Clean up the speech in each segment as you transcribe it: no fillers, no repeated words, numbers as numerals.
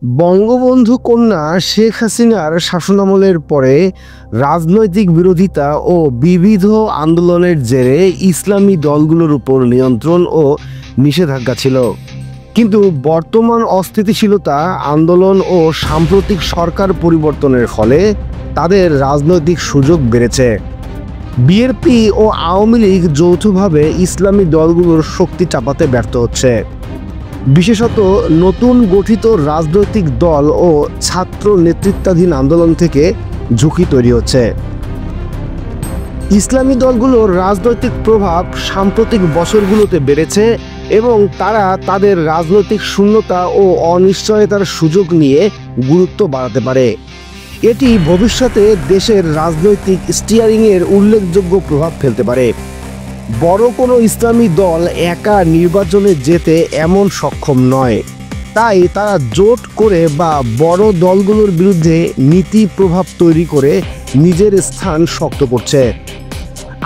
বঙ্গবন্ধু কন্যা শেখ হাসিনার শাসনামলের পরে রাজনৈতিক বিরোধিতা ও বিবিধ আন্দোলনের জেরে ইসলামী দলগুলোর উপর নিয়ন্ত্রণ ও নিষেধাজ্ঞা ছিল। কিন্তু বর্তমান অস্থিতিশীলতা, আন্দোলন ও সাম্প্রতিক সরকার পরিবর্তনের ফলে তাদের রাজনৈতিক সুযোগ বেড়েছে। বিএনপি ও আওয়ামী লীগ যৌথভাবে ইসলামী দলগুলোর শক্তি চাপাতে ব্যর্থ হচ্ছে। বিশেষত নতুন গঠিত রাজনৈতিক দল ও ছাত্র নেতৃত্বাধীন আন্দোলন থেকে ঝুঁকি তৈরি হচ্ছে। ইসলামী দলগুলোর রাজনৈতিক প্রভাব সাম্প্রতিক বছরগুলোতে বেড়েছে এবং তারা তাদের রাজনৈতিক শূন্যতা ও অনিশ্চয়তার সুযোগ নিয়ে গুরুত্ব বাড়াতে পারে। এটি ভবিষ্যতে দেশের রাজনৈতিক স্টিয়ারিংয়ের উল্লেখযোগ্য প্রভাব ফেলতে পারে। বড় কোনো ইসলামী দল একা নির্বাচনে যেতে এমন সক্ষম নয়, তাই তারা জোট করে বা বড় দলগুলোর বিরুদ্ধে নীতি প্রভাব তৈরি করে নিজের স্থান শক্ত করছে।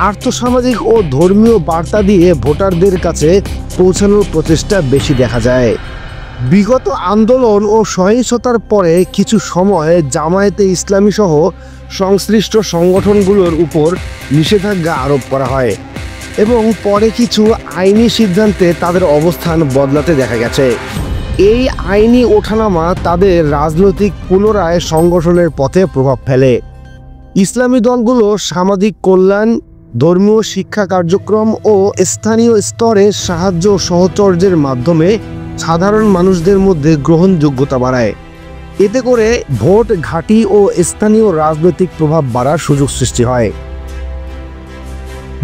আর্থসামাজিক ও ধর্মীয় বার্তা দিয়ে ভোটারদের কাছে পৌঁছানোর প্রচেষ্টা বেশি দেখা যায়। বিগত আন্দোলন ও সহিংসতার পরে কিছু সময় জামায়াতে ইসলামী সহ সংশ্লিষ্ট সংগঠনগুলোর উপর নিষেধাজ্ঞা আরোপ করা হয় এবং পরে কিছু আইনি সিদ্ধান্তে তাদের অবস্থান বদলাতে দেখা গেছে। এই আইনি ওঠানামা তাদের রাজনৈতিক পুনরায় সংগঠনের পথে প্রভাব ফেলে। ইসলামী দলগুলো সামাজিক কল্যাণ, ধর্মীয় শিক্ষা কার্যক্রম ও স্থানীয় স্তরে সাহায্য সহচর্যের মাধ্যমে সাধারণ মানুষদের মধ্যে গ্রহণযোগ্যতা বাড়ায়। এতে করে ভোট ঘাঁটি ও স্থানীয় রাজনৈতিক প্রভাব বাড়ার সুযোগ সৃষ্টি হয়।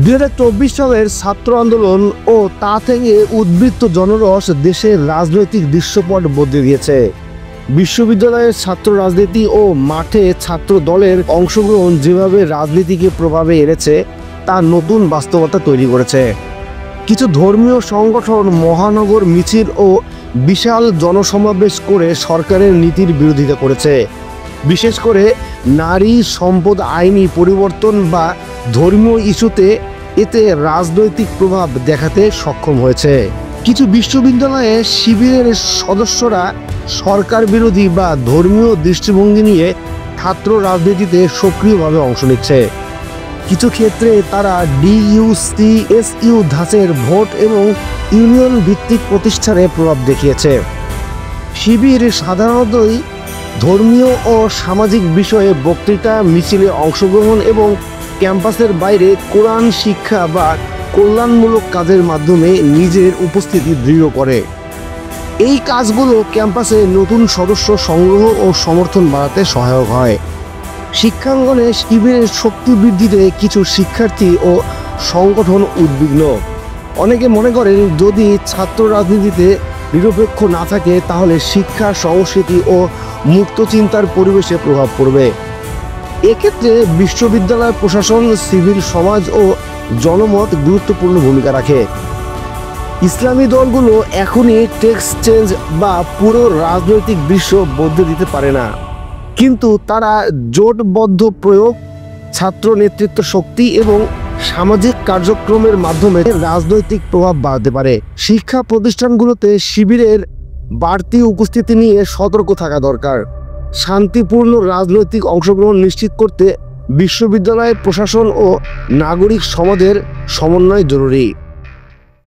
2024 সালের ছাত্র আন্দোলন ও তা থেকে উদ্বৃত্ত জনরস দেশের রাজনৈতিক দৃশ্যপট বদলে দিয়েছে। বিশ্ববিদ্যালয়ের ছাত্র রাজনীতি ও মাঠে ছাত্র দলের অংশগ্রহণ যেভাবে রাজনীতিকে প্রভাবে এনেছে তা নতুন বাস্তবতা তৈরি করেছে। কিছু ধর্মীয় সংগঠন মহানগর মিছিল ও বিশাল জনসমাবেশ করে সরকারের নীতির বিরোধিতা করেছে। বিশেষ করে নারী সম্পদ আইনি পরিবর্তন বা ধর্মীয় ইস্যুতে এতে রাজনৈতিক প্রভাব দেখাতে সক্ষম হয়েছে। কিছু বিশ্ববিদ্যালয়ে শিবিরের সদস্যরা সরকার বিরোধী বা ধর্মীয় দৃষ্টিভঙ্গি নিয়ে ছাত্র রাজনীতিতে সক্রিয়ভাবে অংশ নিচ্ছে। কিছু ক্ষেত্রে তারা ডিইউসি, এসইউ ধাঁচের ভোট এবং ইউনিয়ন ভিত্তিক প্রতিষ্ঠানে প্রভাব দেখিয়েছে। শিবির সাধারণতই ধর্মীয় ও সামাজিক বিষয়ে বক্তৃতা, মিছিলে অংশগ্রহণ এবং ক্যাম্পাসের বাইরে কোরআন শিক্ষা বা কল্যাণমূলক কাজের মাধ্যমে নিজের উপস্থিতি দৃঢ় করে। এই কাজগুলো ক্যাম্পাসে নতুন সদস্য সংগ্রহ ও সমর্থন বাড়াতে সহায়ক হয়। শিক্ষাঙ্গনে শিবিরের শক্তি বৃদ্ধিতে কিছু শিক্ষার্থী ও সংগঠন উদ্বিগ্ন। অনেকে মনে করেন যদি ছাত্র রাজনীতিতে নিরপেক্ষ না থাকে তাহলে শিক্ষা, সংস্কৃতি ও মুক্ত চিন্তার পরিবেশে প্রভাব পড়বে। এক্ষেত্রে বিশ্ববিদ্যালয় প্রশাসন, সিভিল সমাজ ও জনমত গুরুত্বপূর্ণ ভূমিকা রাখে। ইসলামী দলগুলো এখনই টেক্সট চেঞ্জ বা পুরো রাজনৈতিক দৃশ্য বদলে দিতে পারে না, কিন্তু তারা জোটবদ্ধ প্রয়োগ, ছাত্র নেতৃত্ব শক্তি এবং সামাজিক কার্যক্রমের মাধ্যমে রাজনৈতিক প্রভাব বাড়াতে পারে। শিক্ষা প্রতিষ্ঠানগুলোতে শিবিরের বাড়তি উপস্থিতি নিয়ে সতর্ক থাকা দরকার। শান্তিপূর্ণ রাজনৈতিক অংশগ্রহণ নিশ্চিত করতে বিশ্ববিদ্যালয় প্রশাসন ও নাগরিক সমাজের সমন্বয় জরুরি।